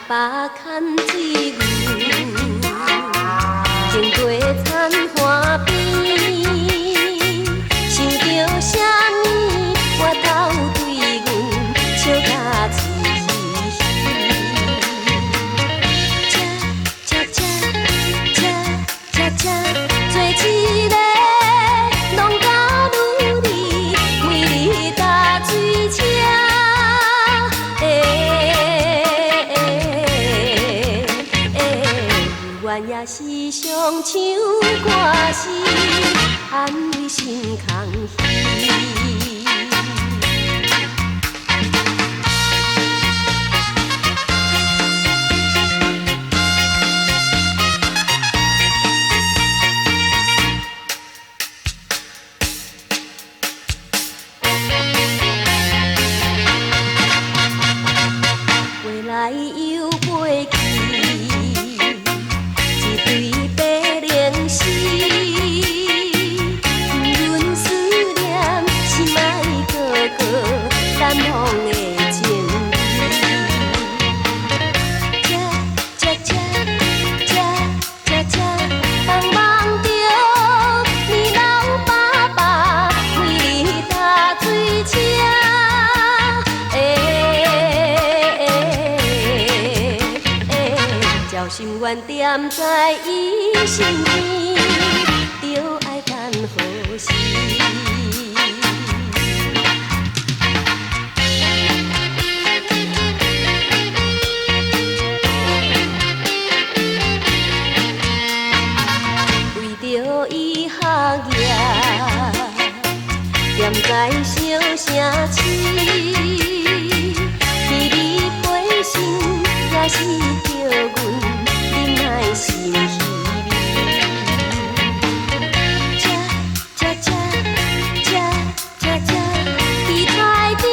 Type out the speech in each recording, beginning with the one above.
巴牵水牛，经过田花边，想着啥物，我头对阮笑甲痴痴，吃，做一个农家女儿，为你打水车。愿也是上唱歌词，安慰心空虚。回来又飞去。难忘的情吃，茫茫着你老爸爸为你打水车，照心愿踮在伊身边，着爱等何时？着伊学业，踮在小城市，彼你陪心，也是叫阮忍耐心稀微。期待着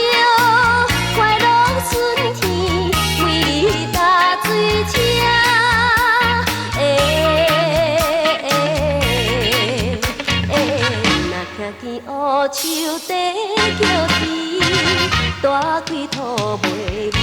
快乐春天，为你打水车。听见乌树地叫啼，大开土袂离。